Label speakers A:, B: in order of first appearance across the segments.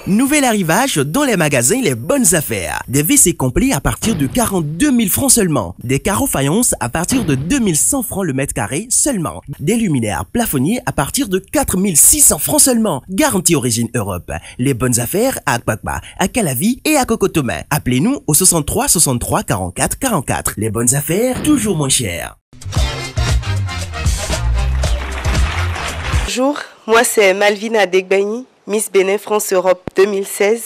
A: Nouvel arrivage dans les magasins Les Bonnes Affaires. Des WC complets à partir de 42 000 francs seulement. Des carreaux faïence à partir de 2100 francs le mètre carré seulement. Des luminaires plafonniers à partir de 4600 francs seulement. Garantie origine Europe. Les Bonnes Affaires à Akpakpa, à Calavi et à Cocotomin. Appelez-nous au 63 63 44 44. Les Bonnes Affaires, toujours moins cher.
B: Bonjour, moi c'est Malvina Adegbagni, Miss Bénin France Europe 2016.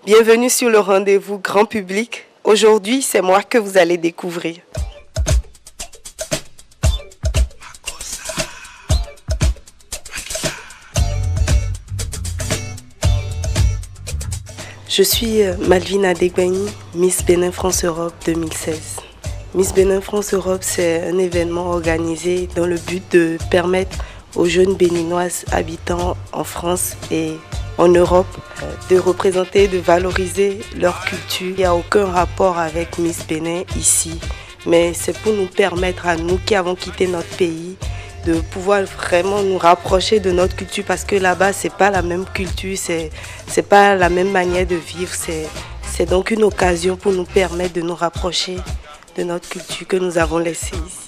B: Bienvenue sur le rendez-vous grand public. Aujourd'hui, c'est moi que vous allez découvrir. Je suis Malvina Adegbagni, Miss Bénin France Europe 2016. Miss Bénin France Europe, c'est un événement organisé dans le but de permettre aux jeunes béninoises habitant en France et en Europe de représenter, de valoriser leur culture. Il n'y a aucun rapport avec Miss Bénin ici, mais c'est pour nous permettre à nous qui avons quitté notre pays de pouvoir vraiment nous rapprocher de notre culture, parce que là-bas, c'est pas la même culture, c'est pas la même manière de vivre. C'est donc une occasion pour nous permettre de nous rapprocher de notre culture que nous avons laissée ici.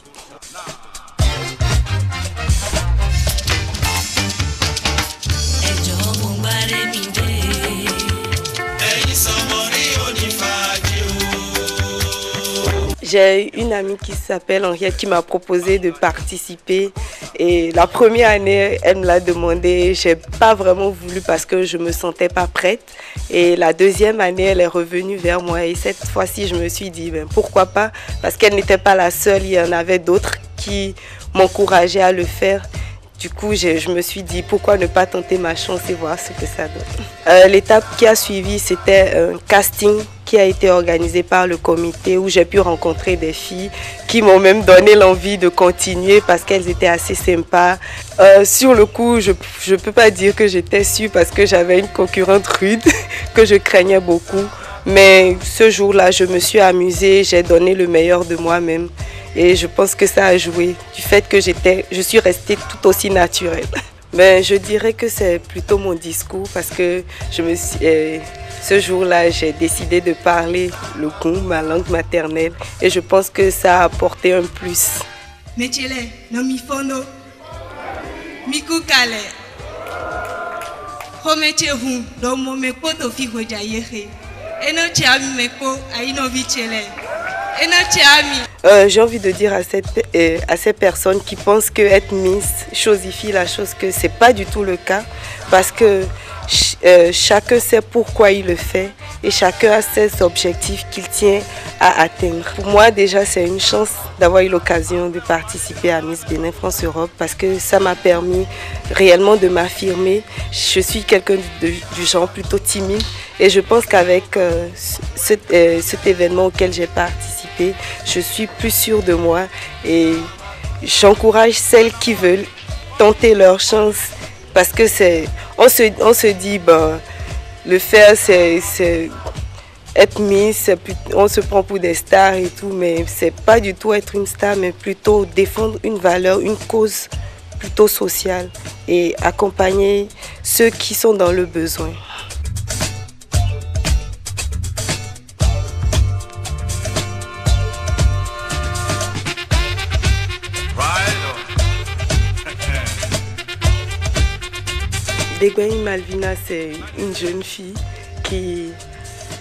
B: J'ai une amie qui s'appelle Henriette qui m'a proposé de participer, et la première année elle me l'a demandé, j'ai pas vraiment voulu parce que je me sentais pas prête, et la deuxième année elle est revenue vers moi et cette fois-ci je me suis dit pourquoi pas, parce qu'elle n'était pas la seule, il y en avait d'autres qui m'encourageaient à le faire. Du coup, je me suis dit pourquoi ne pas tenter ma chance et voir ce que ça donne. L'étape qui a suivi, c'était un casting qui a été organisé par le comité où j'ai pu rencontrer des filles qui m'ont même donné l'envie de continuer parce qu'elles étaient assez sympas. Sur le coup, je ne peux pas dire que j'étais sûre parce que j'avais une concurrente rude que je craignais beaucoup. Mais ce jour-là, je me suis amusée, j'ai donné le meilleur de moi-même. Et je pense que ça a joué du fait que je suis restée tout aussi naturelle. Mais je dirais que c'est plutôt mon discours parce que ce jour-là, j'ai décidé de parler le Gung, ma langue maternelle. Et je pense que ça a apporté un plus.
C: Mechele, no mifono, miku kale, homeche hu, do momeko to fi hojayehe, eno chiami meko, aino vichele.
B: J'ai envie de dire à ces personnes qui pensent que être Miss chosifie la chose, que ce n'est pas du tout le cas, parce que chacun sait pourquoi il le fait et chacun a ses objectifs qu'il tient à atteindre. Pour moi déjà c'est une chance d'avoir eu l'occasion de participer à Miss Bénin France Europe parce que ça m'a permis réellement de m'affirmer. Je suis quelqu'un du genre plutôt timide et je pense qu'avec cet événement auquel j'ai participé, je suis plus sûre de moi et j'encourage celles qui veulent tenter leur chance parce que on se dit le faire c'est être Miss, on se prend pour des stars et tout, mais c'est pas du tout être une star, mais plutôt défendre une valeur, une cause plutôt sociale et accompagner ceux qui sont dans le besoin. Adegbagni Malvina, c'est une jeune fille qui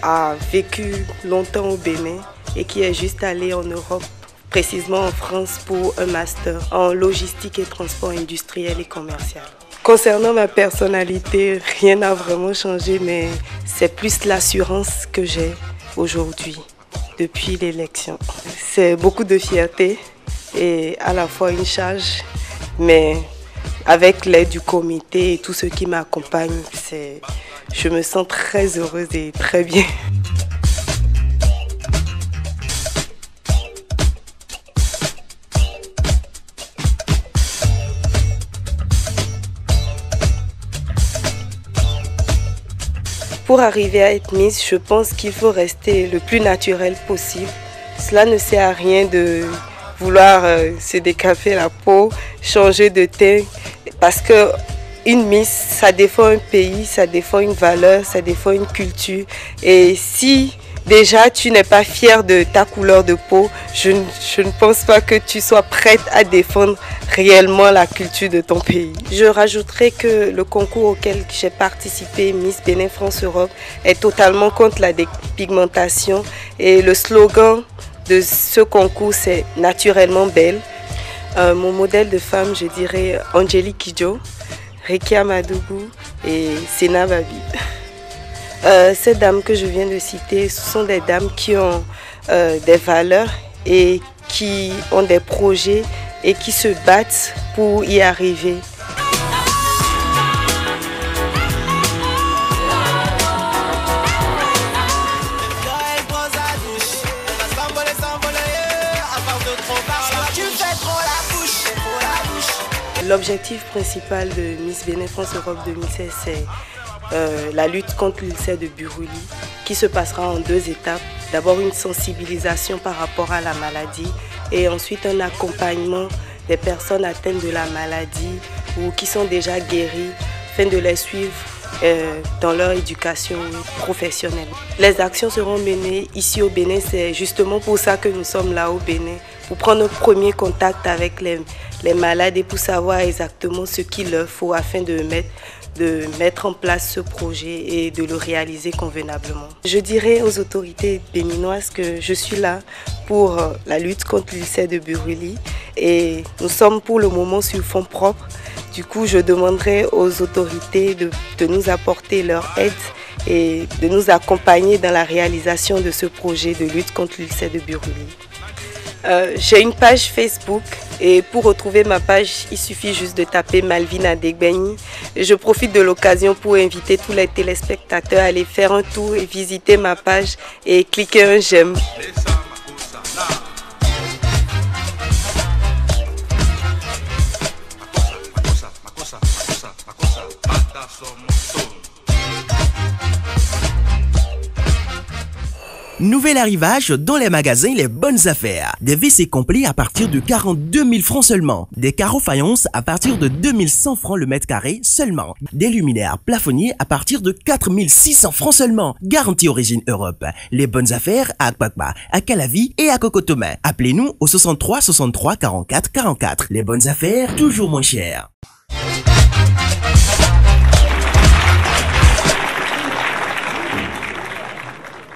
B: a vécu longtemps au Bénin et qui est juste allée en Europe, précisément en France, pour un master en logistique et transport industriel et commercial. Concernant ma personnalité, rien n'a vraiment changé, mais c'est plus l'assurance que j'ai aujourd'hui, depuis l'élection. C'est beaucoup de fierté et à la fois une charge, mais avec l'aide du comité et tous ceux qui m'accompagnent, je me sens très heureuse et très bien. Pour arriver à être Miss, je pense qu'il faut rester le plus naturel possible. Cela ne sert à rien de vouloir se décaper la peau, changer de teint, parce que Une Miss, ça défend un pays, ça défend une valeur, ça défend une culture. Et si déjà tu n'es pas fière de ta couleur de peau, je ne pense pas que tu sois prête à défendre réellement la culture de ton pays. Je rajouterai que le concours auquel j'ai participé, Miss Bénin France Europe, est totalement contre la dépigmentation. Et le slogan de ce concours, c'est « Naturellement belle ». Mon modèle de femme, je dirais Angélique Kidjo, Rekia Madougou et Sena Babi. Ces dames que je viens de citer, ce sont des dames qui ont des valeurs et qui ont des projets et qui se battent pour y arriver. L'objectif principal de Miss Bénin France Europe 2016, c'est la lutte contre l'ulcère de Buruli, qui se passera en 2 étapes. D'abord une sensibilisation par rapport à la maladie et ensuite un accompagnement des personnes atteintes de la maladie ou qui sont déjà guéries, afin de les suivre dans leur éducation professionnelle. Les actions seront menées ici au Bénin, c'est justement pour ça que nous sommes là au Bénin, pour prendre un premier contact avec les malades et pour savoir exactement ce qu'il leur faut afin de mettre en place ce projet et de le réaliser convenablement. Je dirais aux autorités béninoises que je suis là pour la lutte contre l'ulcère de Buruli et nous sommes pour le moment sur fonds propres. Du coup, je demanderai aux autorités de nous apporter leur aide et de nous accompagner dans la réalisation de ce projet de lutte contre l'ulcère de Buruli. J'ai une page Facebook et pour retrouver ma page, il suffit juste de taper Malvine Adegbeni. Je profite de l'occasion pour inviter tous les téléspectateurs à aller faire un tour et visiter ma page et cliquer un j'aime.
A: Nouvel arrivage dans les magasins Les Bonnes Affaires. Des WC complets à partir de 42 000 francs seulement. Des carreaux faïence à partir de 2100 francs le mètre carré seulement. Des luminaires plafonniers à partir de 4600 francs seulement. Garantie origine Europe. Les Bonnes Affaires à Akpakpa, à Calavi et à Cocotomin. Appelez-nous au 63 63 44 44. Les Bonnes Affaires, toujours moins cher.